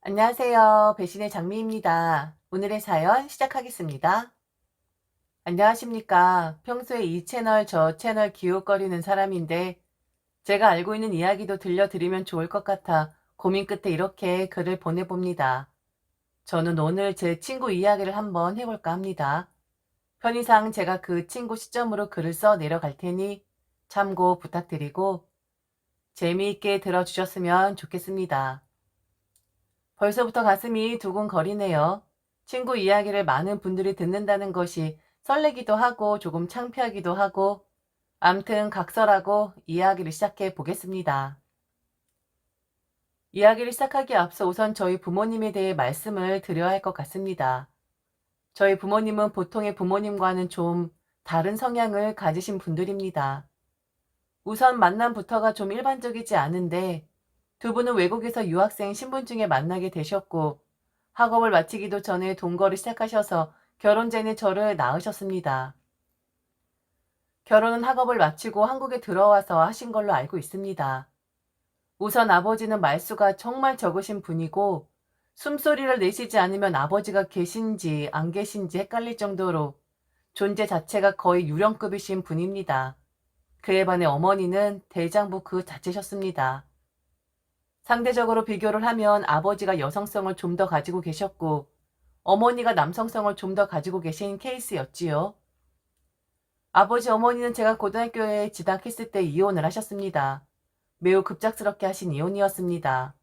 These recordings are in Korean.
안녕하세요. 배신의 장미입니다. 오늘의 사연 시작하겠습니다. 안녕하십니까. 평소에 이 채널 저 채널 기웃거리는 사람인데 제가 알고 있는 이야기도 들려드리면 좋을 것 같아 고민 끝에 이렇게 글을 보내봅니다. 저는 오늘 제 친구 이야기를 한번 해볼까 합니다. 편의상 제가 그 친구 시점으로 글을 써 내려갈 테니 참고 부탁드리고 재미있게 들어주셨으면 좋겠습니다. 벌써부터 가슴이 두근거리네요. 친구 이야기를 많은 분들이 듣는다는 것이 설레기도 하고 조금 창피하기도 하고 암튼 각설하고 이야기를 시작해 보겠습니다. 이야기를 시작하기에 앞서 우선 저희 부모님에 대해 말씀을 드려야 할 것 같습니다. 저희 부모님은 보통의 부모님과는 좀 다른 성향을 가지신 분들입니다. 우선 만남부터가 좀 일반적이지 않은데 두 분은 외국에서 유학생 신분증에 만나게 되셨고 학업을 마치기도 전에 동거를 시작하셔서 결혼 전에 저를 낳으셨습니다. 결혼은 학업을 마치고 한국에 들어와서 하신 걸로 알고 있습니다. 우선 아버지는 말수가 정말 적으신 분이고 숨소리를 내시지 않으면 아버지가 계신지 안 계신지 헷갈릴 정도로 존재 자체가 거의 유령급이신 분입니다. 그에 반해 어머니는 대장부 그 자체셨습니다. 상대적으로 비교를 하면 아버지가 여성성을 좀 더 가지고 계셨고 어머니가 남성성을 좀 더 가지고 계신 케이스였지요. 아버지 어머니는 제가 고등학교에 진학했을 때 이혼을 하셨습니다. 매우 급작스럽게 하신 이혼이었습니다.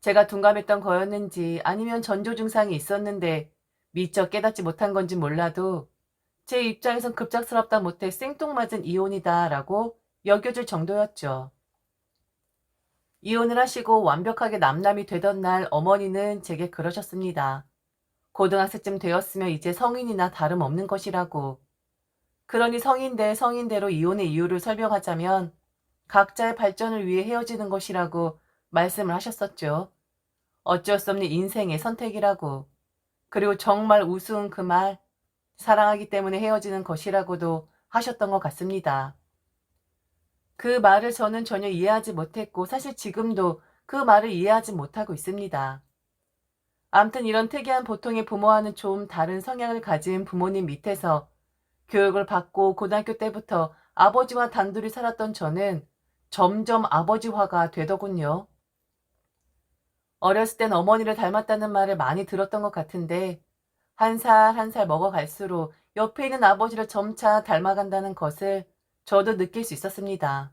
제가 둔감했던 거였는지 아니면 전조 증상이 있었는데 미처 깨닫지 못한 건지 몰라도 제 입장에선 급작스럽다 못해 생뚱맞은 이혼이다라고 여겨질 정도였죠. 이혼을 하시고 완벽하게 남남이 되던 날 어머니는 제게 그러셨습니다. 고등학생쯤 되었으면 이제 성인이나 다름없는 것이라고. 그러니 성인 대 성인대로 이혼의 이유를 설명하자면 각자의 발전을 위해 헤어지는 것이라고 말씀을 하셨었죠. 어쩔 수 없는 인생의 선택이라고. 그리고 정말 우스운 그 말, 사랑하기 때문에 헤어지는 것이라고도 하셨던 것 같습니다. 그 말을 저는 전혀 이해하지 못했고 사실 지금도 그 말을 이해하지 못하고 있습니다. 암튼 이런 특이한 보통의 부모와는 좀 다른 성향을 가진 부모님 밑에서 교육을 받고 고등학교 때부터 아버지와 단둘이 살았던 저는 점점 아버지화가 되더군요. 어렸을 땐 어머니를 닮았다는 말을 많이 들었던 것 같은데 한 살 한 살 먹어갈수록 옆에 있는 아버지를 점차 닮아간다는 것을 저도 느낄 수 있었습니다.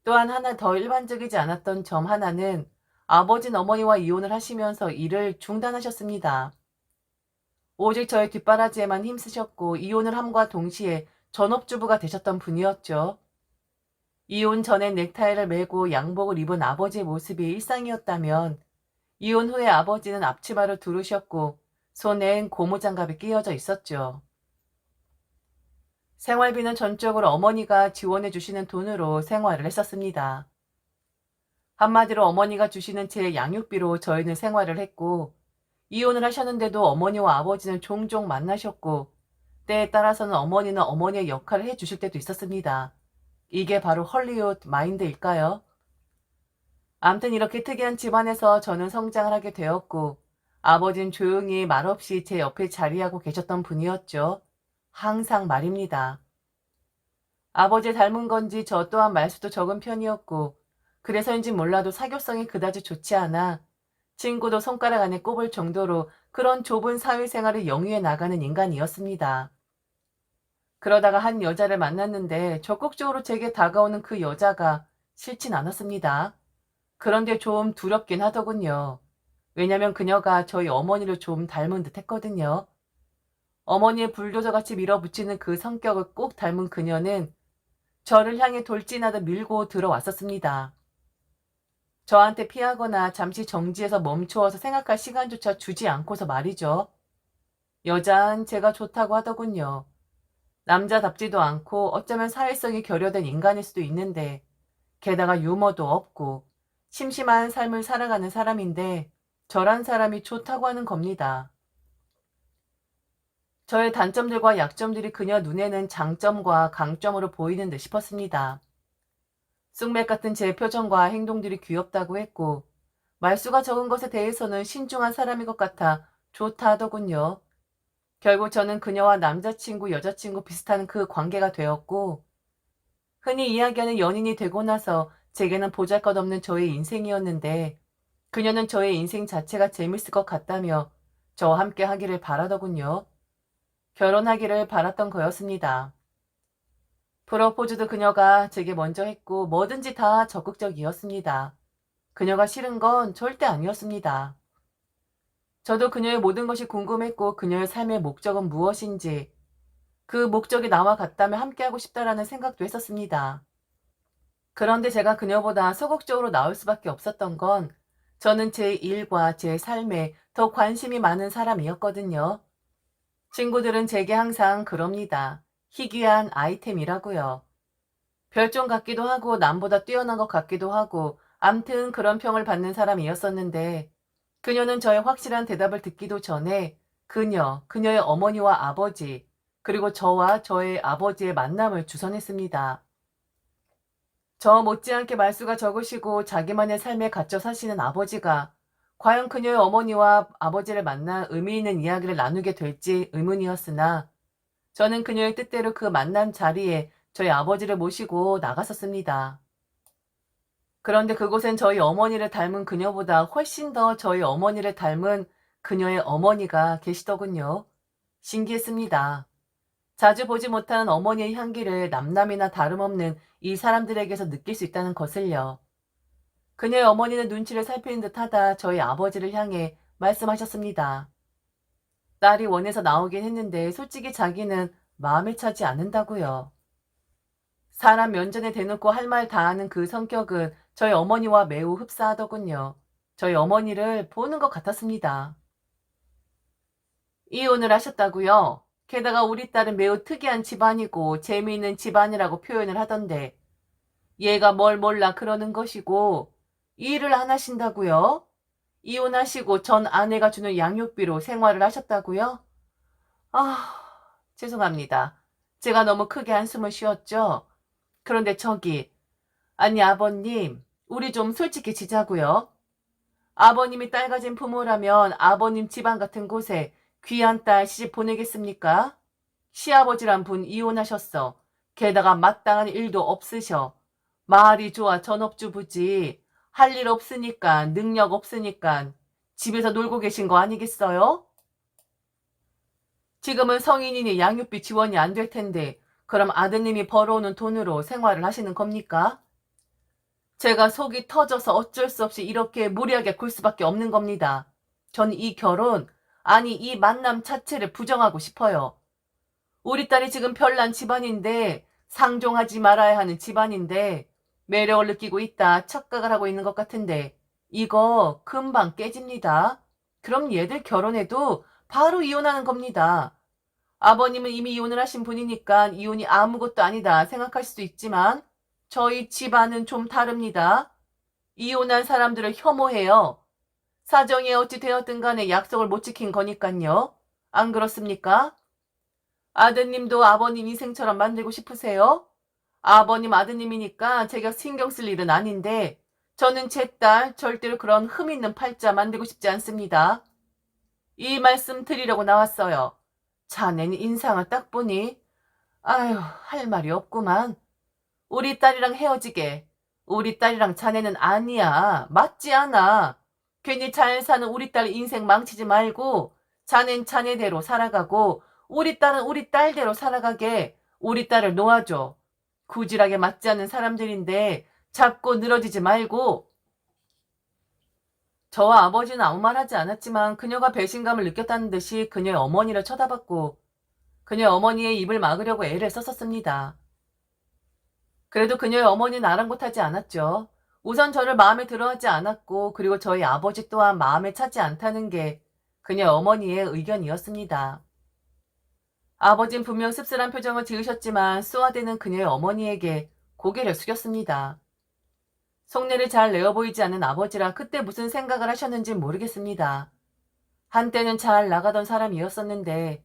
또한 하나 더 일반적이지 않았던 점 하나는 아버지는 어머니와 이혼을 하시면서 일을 중단하셨습니다. 오직 저의 뒷바라지에만 힘쓰셨고 이혼을 함과 동시에 전업주부가 되셨던 분이었죠. 이혼 전엔 넥타이를 메고 양복을 입은 아버지의 모습이 일상이었다면 이혼 후에 아버지는 앞치마를 두르셨고 손엔 고무장갑이 끼어져 있었죠. 생활비는 전적으로 어머니가 지원해 주시는 돈으로 생활을 했었습니다. 한마디로 어머니가 주시는 제 양육비로 저희는 생활을 했고 이혼을 하셨는데도 어머니와 아버지는 종종 만나셨고 때에 따라서는 어머니는 어머니의 역할을 해주실 때도 있었습니다. 이게 바로 헐리우드 마인드일까요? 암튼 이렇게 특이한 집안에서 저는 성장을 하게 되었고 아버지는 조용히 말없이 제 옆에 자리하고 계셨던 분이었죠. 항상 말입니다. 아버지 닮은 건지 저 또한 말수도 적은 편이었고 그래서인지 몰라도 사교성이 그다지 좋지 않아 친구도 손가락 안에 꼽을 정도로 그런 좁은 사회생활을 영위해 나가는 인간이었습니다. 그러다가 한 여자를 만났는데 적극적으로 제게 다가오는 그 여자가 싫진 않았습니다. 그런데 좀 두렵긴 하더군요. 왜냐면 그녀가 저희 어머니를 좀 닮은 듯 했거든요. 어머니의 불도저같이 밀어붙이는 그 성격을 꼭 닮은 그녀는 저를 향해 돌진하듯 밀고 들어왔었습니다. 저한테 피하거나 잠시 정지해서 멈추어서 생각할 시간조차 주지 않고서 말이죠. 여잔 제가 좋다고 하더군요. 남자답지도 않고 어쩌면 사회성이 결여된 인간일 수도 있는데 게다가 유머도 없고 심심한 삶을 살아가는 사람인데 저란 사람이 좋다고 하는 겁니다. 저의 단점들과 약점들이 그녀 눈에는 장점과 강점으로 보이는 듯 싶었습니다. 쑥맥 같은 제 표정과 행동들이 귀엽다고 했고 말수가 적은 것에 대해서는 신중한 사람인 것 같아 좋다 하더군요. 결국 저는 그녀와 남자친구, 여자친구 비슷한 그 관계가 되었고, 흔히 이야기하는 연인이 되고 나서 제게는 보잘것없는 저의 인생이었는데, 그녀는 저의 인생 자체가 재밌을 것 같다며 저와 함께 하기를 바라더군요. 결혼하기를 바랐던 거였습니다. 프로포즈도 그녀가 제게 먼저 했고 뭐든지 다 적극적이었습니다. 그녀가 싫은 건 절대 아니었습니다. 저도 그녀의 모든 것이 궁금했고 그녀의 삶의 목적은 무엇인지, 그 목적이 나와 같다면 함께하고 싶다라는 생각도 했었습니다. 그런데 제가 그녀보다 소극적으로 나올 수밖에 없었던 건 저는 제 일과 제 삶에 더 관심이 많은 사람이었거든요. 친구들은 제게 항상 그럽니다. 희귀한 아이템이라고요. 별종 같기도 하고 남보다 뛰어난 것 같기도 하고 암튼 그런 평을 받는 사람이었었는데, 그녀는 저의 확실한 대답을 듣기도 전에 그녀의 어머니와 아버지, 그리고 저와 저의 아버지의 만남을 주선했습니다. 저 못지않게 말수가 적으시고 자기만의 삶에 갇혀 사시는 아버지가 과연 그녀의 어머니와 아버지를 만나 의미 있는 이야기를 나누게 될지 의문이었으나, 저는 그녀의 뜻대로 그 만남 자리에 저희 아버지를 모시고 나갔었습니다. 그런데 그곳엔 저희 어머니를 닮은 그녀보다 훨씬 더 저희 어머니를 닮은 그녀의 어머니가 계시더군요. 신기했습니다. 자주 보지 못한 어머니의 향기를 남남이나 다름없는 이 사람들에게서 느낄 수 있다는 것을요. 그녀의 어머니는 눈치를 살피는 듯하다 저희 아버지를 향해 말씀하셨습니다. 딸이 원해서 나오긴 했는데 솔직히 자기는 마음에 차지 않는다고요. 사람 면전에 대놓고 할 말 다 하는 그 성격은 저희 어머니와 매우 흡사하더군요. 저희 어머니를 보는 것 같았습니다. 이혼을 하셨다고요? 게다가 우리 딸은 매우 특이한 집안이고 재미있는 집안이라고 표현을 하던데, 얘가 뭘 몰라 그러는 것이고 일을 안 하신다고요? 이혼하시고 전 아내가 주는 양육비로 생활을 하셨다고요? 아, 죄송합니다. 제가 너무 크게 한숨을 쉬었죠? 그런데 아니 아버님, 우리 좀 솔직해지자고요. 아버님이 딸 가진 부모라면 아버님 집안 같은 곳에 귀한 딸 시집 보내겠습니까? 시아버지란 분 이혼하셨어. 게다가 마땅한 일도 없으셔. 말이 좋아 전업주부지. 할 일 없으니까, 능력 없으니까 집에서 놀고 계신 거 아니겠어요? 지금은 성인이니 양육비 지원이 안 될 텐데 그럼 아드님이 벌어오는 돈으로 생활을 하시는 겁니까? 제가 속이 터져서 어쩔 수 없이 이렇게 무리하게 굴 수밖에 없는 겁니다. 전 이 결혼, 아니 이 만남 자체를 부정하고 싶어요. 우리 딸이 지금 별난 집안인데, 상종하지 말아야 하는 집안인데 매력을 느끼고 있다 착각을 하고 있는 것 같은데 이거 금방 깨집니다. 그럼 얘들 결혼해도 바로 이혼하는 겁니다. 아버님은 이미 이혼을 하신 분이니까 이혼이 아무것도 아니다 생각할 수도 있지만 저희 집안은 좀 다릅니다. 이혼한 사람들을 혐오해요. 사정이 어찌 되었든 간에 약속을 못 지킨 거니깐요. 안 그렇습니까? 아드님도 아버님 인생처럼 만들고 싶으세요? 아버님 아드님이니까 제가 신경 쓸 일은 아닌데 저는 제 딸 절대로 그런 흠 있는 팔자 만들고 싶지 않습니다. 이 말씀 드리려고 나왔어요. 자네는 인상을 딱 보니 아휴 할 말이 없구만. 우리 딸이랑 헤어지게. 우리 딸이랑 자네는 아니야. 맞지 않아. 괜히 잘 사는 우리 딸 인생 망치지 말고 자넨 자네대로 살아가고 우리 딸은 우리 딸대로 살아가게 우리 딸을 놓아줘. 구질하게 맞지 않는 사람들인데 잡고 늘어지지 말고. 저와 아버지는 아무 말 하지 않았지만 그녀가 배신감을 느꼈다는 듯이 그녀의 어머니를 쳐다봤고 그녀의 어머니의 입을 막으려고 애를 썼었습니다. 그래도 그녀의 어머니는 아랑곳하지 않았죠. 우선 저를 마음에 들어하지 않았고 그리고 저희 아버지 또한 마음에 차지 않다는 게 그녀의 어머니의 의견이었습니다. 아버진 분명 씁쓸한 표정을 지으셨지만 쏘아대는 그녀의 어머니에게 고개를 숙였습니다. 속내를 잘 내어 보이지 않는 아버지라 그때 무슨 생각을 하셨는지 모르겠습니다. 한때는 잘 나가던 사람이었었는데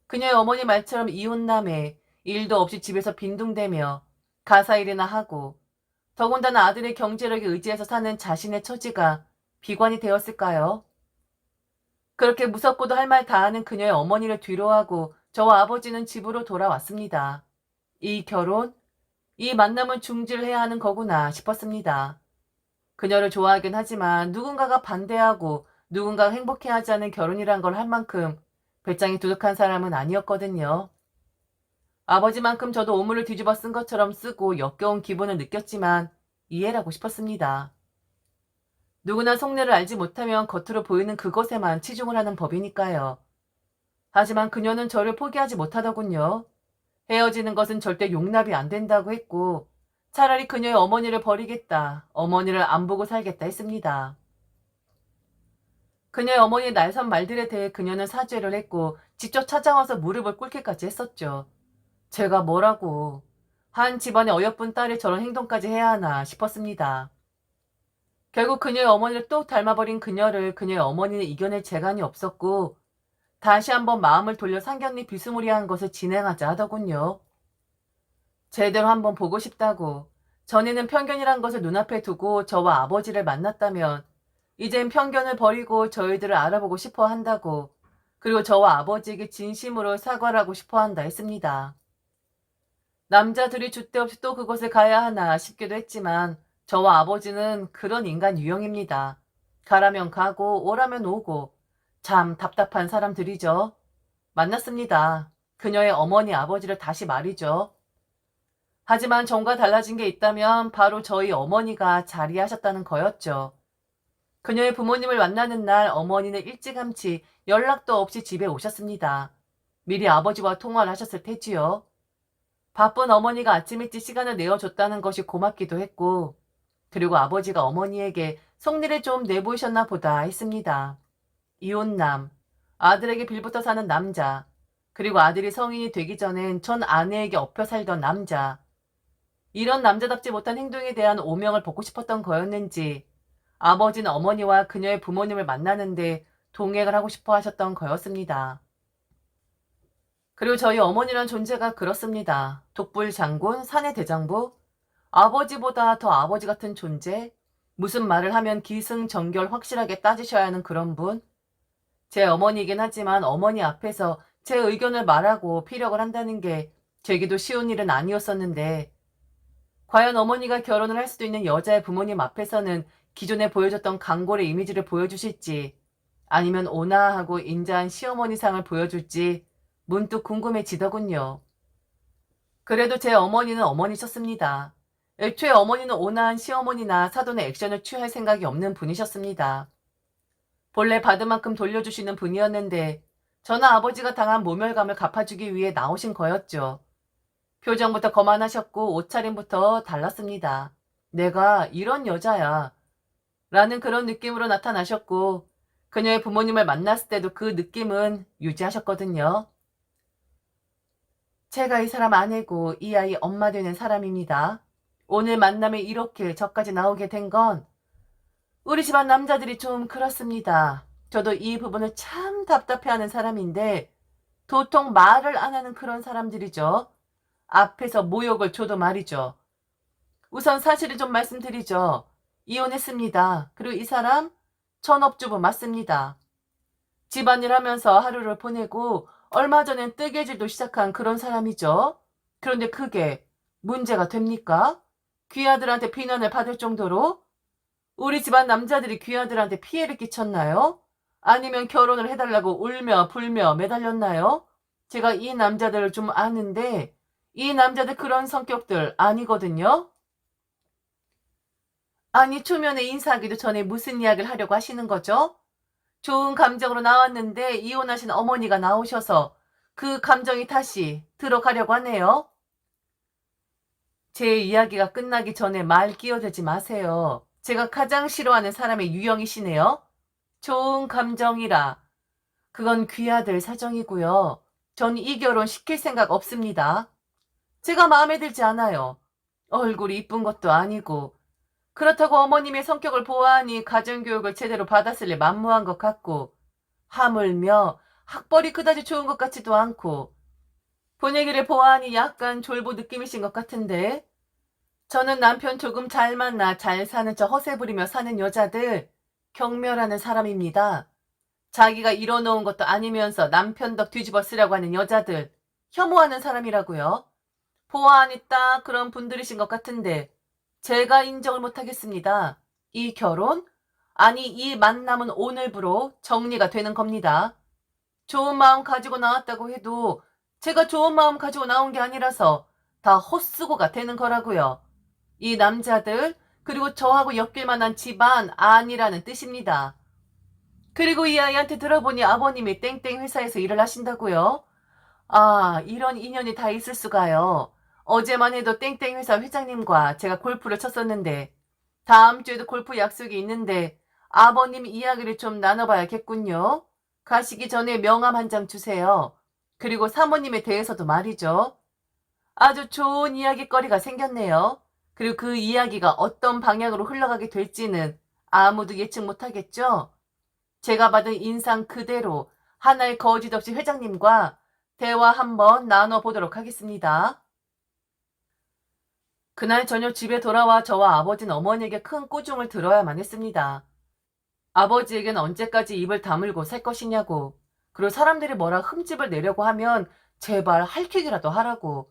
그녀의 어머니 말처럼 이혼남에 일도 없이 집에서 빈둥대며 가사일이나 하고 더군다나 아들의 경제력에 의지해서 사는 자신의 처지가 비관이 되었을까요? 그렇게 무섭고도 할 말 다 하는 그녀의 어머니를 뒤로하고 저와 아버지는 집으로 돌아왔습니다. 이 결혼, 이 만남은 중지를 해야 하는 거구나 싶었습니다. 그녀를 좋아하긴 하지만 누군가가 반대하고 누군가가 행복해하지 않은 결혼이란 걸 할 만큼 배짱이 두둑한 사람은 아니었거든요. 아버지만큼 저도 오물을 뒤집어 쓴 것처럼 쓰고 역겨운 기분을 느꼈지만 이해를 하고 싶었습니다. 누구나 속내를 알지 못하면 겉으로 보이는 그것에만 치중을 하는 법이니까요. 하지만 그녀는 저를 포기하지 못하더군요. 헤어지는 것은 절대 용납이 안 된다고 했고 차라리 그녀의 어머니를 버리겠다, 어머니를 안 보고 살겠다 했습니다. 그녀의 어머니의 날선 말들에 대해 그녀는 사죄를 했고 직접 찾아와서 무릎을 꿇기까지 했었죠. 제가 뭐라고, 한 집안의 어여쁜 딸이 저런 행동까지 해야 하나 싶었습니다. 결국 그녀의 어머니를 또 닮아버린 그녀를 그녀의 어머니는 이겨낼 재간이 없었고 다시 한번 마음을 돌려 상견례 비스무리한 것을 진행하자 하더군요. 제대로 한번 보고 싶다고, 전에는 편견이란 것을 눈앞에 두고 저와 아버지를 만났다면 이젠 편견을 버리고 저희들을 알아보고 싶어 한다고, 그리고 저와 아버지에게 진심으로 사과를 하고 싶어 한다 했습니다. 남자들이 줏대없이 또 그곳에 가야 하나 싶기도 했지만 저와 아버지는 그런 인간 유형입니다. 가라면 가고 오라면 오고 참 답답한 사람들이죠. 만났습니다. 그녀의 어머니 아버지를 다시 말이죠. 하지만 전과 달라진 게 있다면 바로 저희 어머니가 자리하셨다는 거였죠. 그녀의 부모님을 만나는 날 어머니는 일찌감치 연락도 없이 집에 오셨습니다. 미리 아버지와 통화를 하셨을 테지요. 바쁜 어머니가 아침 일찍 시간을 내어줬다는 것이 고맙기도 했고, 그리고 아버지가 어머니에게 속내를 좀 내보이셨나 보다 했습니다. 이혼남, 아들에게 빌붙어 사는 남자, 그리고 아들이 성인이 되기 전엔 전 아내에게 엎여 살던 남자. 이런 남자답지 못한 행동에 대한 오명을 벗고 싶었던 거였는지 아버지는 어머니와 그녀의 부모님을 만나는데 동행을 하고 싶어 하셨던 거였습니다. 그리고 저희 어머니란 존재가 그렇습니다. 독불 장군, 사내 대장부, 아버지보다 더 아버지 같은 존재, 무슨 말을 하면 기승전결 확실하게 따지셔야 하는 그런 분. 제 어머니이긴 하지만 어머니 앞에서 제 의견을 말하고 피력을 한다는 게 제게도 쉬운 일은 아니었었는데, 과연 어머니가 결혼을 할 수도 있는 여자의 부모님 앞에서는 기존에 보여줬던 강골의 이미지를 보여주실지 아니면 온화하고 인자한 시어머니상을 보여줄지 문득 궁금해지더군요. 그래도 제 어머니는 어머니셨습니다. 애초에 어머니는 온화한 시어머니나 사돈의 액션을 취할 생각이 없는 분이셨습니다. 본래 받은 만큼 돌려주시는 분이었는데 저나 아버지가 당한 모멸감을 갚아주기 위해 나오신 거였죠. 표정부터 거만하셨고 옷차림부터 달랐습니다. 내가 이런 여자야 라는 그런 느낌으로 나타나셨고 그녀의 부모님을 만났을 때도 그 느낌은 유지하셨거든요. 제가 이 사람 아내고 이 아이 엄마 되는 사람입니다. 오늘 만남에 이렇게 저까지 나오게 된 건 우리 집안 남자들이 좀 그렇습니다. 저도 이 부분을 참 답답해하는 사람인데 도통 말을 안 하는 그런 사람들이죠. 앞에서 모욕을 줘도 말이죠. 우선 사실을 좀 말씀드리죠. 이혼했습니다. 그리고 이 사람 전업주부 맞습니다. 집안일 하면서 하루를 보내고 얼마 전엔 뜨개질도 시작한 그런 사람이죠. 그런데 그게 문제가 됩니까? 귀아들한테 비난을 받을 정도로? 우리 집안 남자들이 귀아들한테 피해를 끼쳤나요? 아니면 결혼을 해달라고 울며 불며 매달렸나요? 제가 이 남자들을 좀 아는데 이 남자들 그런 성격들 아니거든요. 아니 초면에 인사하기도 전에 무슨 이야기를 하려고 하시는 거죠? 좋은 감정으로 나왔는데 이혼하신 어머니가 나오셔서 그 감정이 다시 들어가려고 하네요. 제 이야기가 끝나기 전에 말 끼어들지 마세요. 제가 가장 싫어하는 사람의 유형이시네요. 좋은 감정이라. 그건 귀하들 사정이고요. 전 이 결혼 시킬 생각 없습니다. 제가 마음에 들지 않아요. 얼굴이 이쁜 것도 아니고 그렇다고 어머님의 성격을 보아하니 가정교육을 제대로 받았을래 만무한 것 같고 하물며 학벌이 그다지 좋은 것 같지도 않고 분위기를 보아하니 약간 졸부 느낌이신 것 같은데 저는 남편 조금 잘 만나 잘 사는 저 허세 부리며 사는 여자들 경멸하는 사람입니다. 자기가 이뤄놓은 것도 아니면서 남편 덕 뒤집어 쓰려고 하는 여자들 혐오하는 사람이라고요. 보아하니 딱 그런 분들이신 것 같은데 제가 인정을 못하겠습니다. 이 결혼? 아니 이 만남은 오늘부로 정리가 되는 겁니다. 좋은 마음 가지고 나왔다고 해도 제가 좋은 마음 가지고 나온 게 아니라서 다 헛수고가 되는 거라고요. 이 남자들 그리고 저하고 엮일 만한 집안 아니라는 뜻입니다. 그리고 이 아이한테 들어보니 아버님이 땡땡 회사에서 일을 하신다고요? 아, 이런 인연이 다 있을 수가요. 어제만 해도 땡땡 회사 회장님과 제가 골프를 쳤었는데 다음 주에도 골프 약속이 있는데 아버님 이야기를 좀 나눠봐야겠군요. 가시기 전에 명함 한 장 주세요. 그리고 사모님에 대해서도 말이죠. 아주 좋은 이야기거리가 생겼네요. 그리고 그 이야기가 어떤 방향으로 흘러가게 될지는 아무도 예측 못하겠죠? 제가 받은 인상 그대로 하나의 거짓 없이 회장님과 대화 한번 나눠보도록 하겠습니다. 그날 저녁 집에 돌아와 저와 아버지는 어머니에게 큰 꾸중을 들어야만 했습니다. 아버지에겐 언제까지 입을 다물고 살 것이냐고, 그리고 사람들이 뭐라 흠집을 내려고 하면 제발 할퀴기라도 하라고,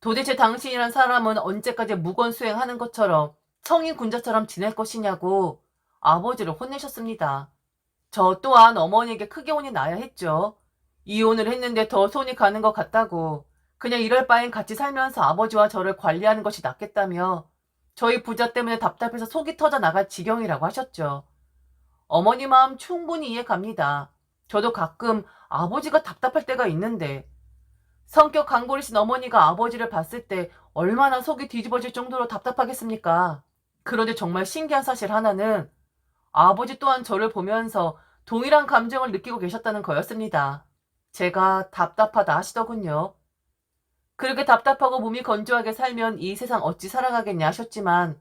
도대체 당신이란 사람은 언제까지 무건수행하는 것처럼 성인 군자처럼 지낼 것이냐고 아버지를 혼내셨습니다. 저 또한 어머니에게 크게 혼이 나야 했죠. 이혼을 했는데 더 손이 가는 것 같다고, 그냥 이럴 바엔 같이 살면서 아버지와 저를 관리하는 것이 낫겠다며 저희 부자 때문에 답답해서 속이 터져 나갈 지경이라고 하셨죠. 어머니 마음 충분히 이해 갑니다. 저도 가끔 아버지가 답답할 때가 있는데 성격 강골이신 어머니가 아버지를 봤을 때 얼마나 속이 뒤집어질 정도로 답답하겠습니까? 그런데 정말 신기한 사실 하나는 아버지 또한 저를 보면서 동일한 감정을 느끼고 계셨다는 거였습니다. 제가 답답하다 하시더군요. 그렇게 답답하고 몸이 건조하게 살면 이 세상 어찌 살아가겠냐 하셨지만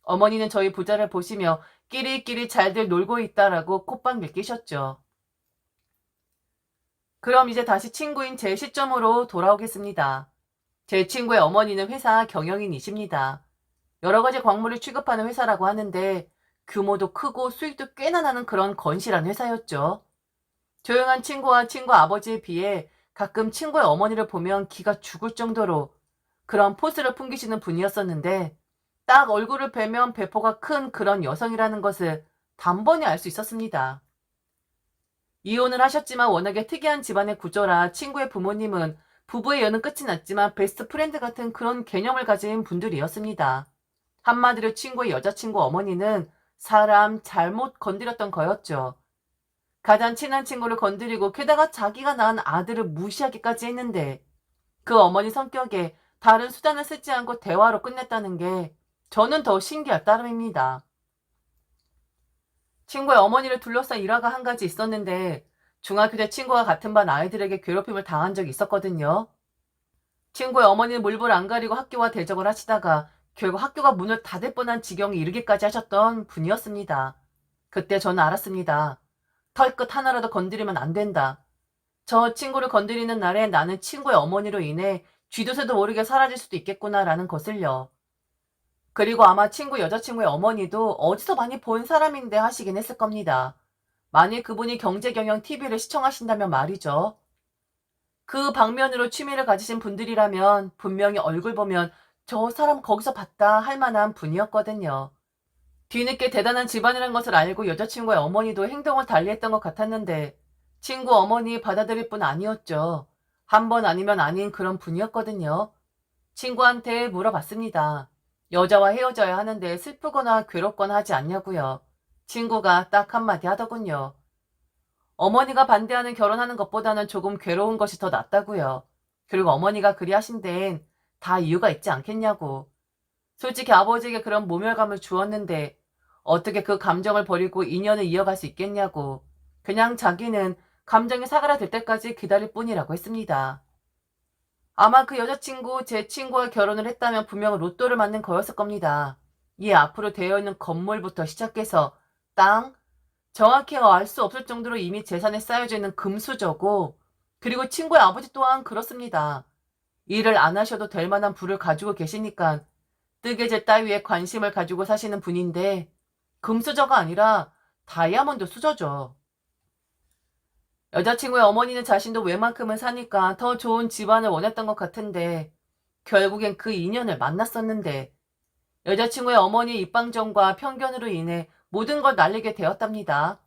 어머니는 저희 부자를 보시며 끼리끼리 잘들 놀고 있다라고 콧방귀 끼셨죠. 그럼 이제 다시 친구인 제 시점으로 돌아오겠습니다. 제 친구의 어머니는 회사 경영인이십니다. 여러 가지 광물을 취급하는 회사라고 하는데 규모도 크고 수익도 꽤나 나는 그런 건실한 회사였죠. 조용한 친구와 친구 아버지에 비해 가끔 친구의 어머니를 보면 기가 죽을 정도로 그런 포스를 풍기시는 분이었었는데 딱 얼굴을 뵈면 배포가 큰 그런 여성이라는 것을 단번에 알 수 있었습니다. 이혼을 하셨지만 워낙에 특이한 집안의 구조라 친구의 부모님은 부부의 연은 끝이 났지만 베스트 프렌드 같은 그런 개념을 가진 분들이었습니다. 한마디로 친구의 여자친구 어머니는 사람 잘못 건드렸던 거였죠. 가장 친한 친구를 건드리고 게다가 자기가 낳은 아들을 무시하기까지 했는데 그 어머니 성격에 다른 수단을 쓰지 않고 대화로 끝냈다는 게 저는 더 신기할 따름입니다. 친구의 어머니를 둘러싼 일화가 한 가지 있었는데 중학교 때 친구와 같은 반 아이들에게 괴롭힘을 당한 적이 있었거든요. 친구의 어머니는 물불 안 가리고 학교와 대적을 하시다가 결국 학교가 문을 닫을 뻔한 지경에 이르기까지 하셨던 분이었습니다. 그때 저는 알았습니다. 털끝 하나라도 건드리면 안 된다. 저 친구를 건드리는 날에 나는 친구의 어머니로 인해 쥐도새도 모르게 사라질 수도 있겠구나라는 것을요. 그리고 아마 친구 여자친구의 어머니도 어디서 많이 본 사람인데 하시긴 했을 겁니다. 만일 그분이 경제경영 TV를 시청하신다면 말이죠. 그 방면으로 취미를 가지신 분들이라면 분명히 얼굴 보면 저 사람 거기서 봤다 할 만한 분이었거든요. 뒤늦게 대단한 집안이라는 것을 알고 여자친구의 어머니도 행동을 달리했던 것 같았는데 친구 어머니 받아들일 뿐 아니었죠. 한 번 아니면 아닌 그런 분이었거든요. 친구한테 물어봤습니다. 여자와 헤어져야 하는데 슬프거나 괴롭거나 하지 않냐고요. 친구가 딱 한마디 하더군요. 어머니가 반대하는 결혼하는 것보다는 조금 괴로운 것이 더 낫다고요. 그리고 어머니가 그리 하신 데엔 다 이유가 있지 않겠냐고. 솔직히 아버지에게 그런 모멸감을 주었는데 어떻게 그 감정을 버리고 인연을 이어갈 수 있겠냐고. 그냥 자기는 감정이 사그라들 때까지 기다릴 뿐이라고 했습니다. 아마 그 여자친구, 제 친구와 결혼을 했다면 분명 로또를 맞는 거였을 겁니다. 이 앞으로 되어 있는 건물부터 시작해서 땅, 정확히 알 수 없을 정도로 이미 재산에 쌓여져 있는 금수저고, 그리고 친구의 아버지 또한 그렇습니다. 일을 안 하셔도 될 만한 부를 가지고 계시니까 뜨개질 따위에 관심을 가지고 사시는 분인데 금수저가 아니라 다이아몬드 수저죠. 여자친구의 어머니는 자신도 외만큼은 사니까 더 좋은 집안을 원했던 것 같은데 결국엔 그 인연을 만났었는데 여자친구의 어머니의 입방정과 편견으로 인해 모든 걸 날리게 되었답니다.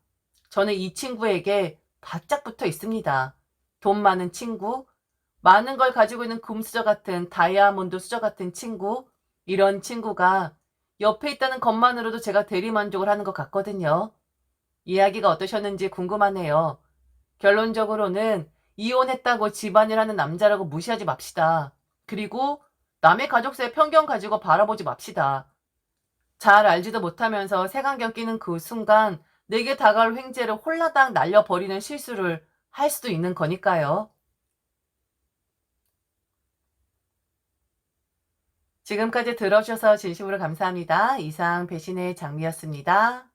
저는 이 친구에게 바짝 붙어 있습니다. 돈 많은 친구, 많은 걸 가지고 있는 금수저 같은 다이아몬드 수저 같은 친구, 이런 친구가 옆에 있다는 것만으로도 제가 대리만족을 하는 것 같거든요. 이야기가 어떠셨는지 궁금하네요. 결론적으로는 이혼했다고 집안일 하는 남자라고 무시하지 맙시다. 그리고 남의 가족사에 편견 가지고 바라보지 맙시다. 잘 알지도 못하면서 색안경 끼는 그 순간 내게 다가올 횡재를 홀라당 날려버리는 실수를 할 수도 있는 거니까요. 지금까지 들어주셔서 진심으로 감사합니다. 이상 배신의 장미였습니다.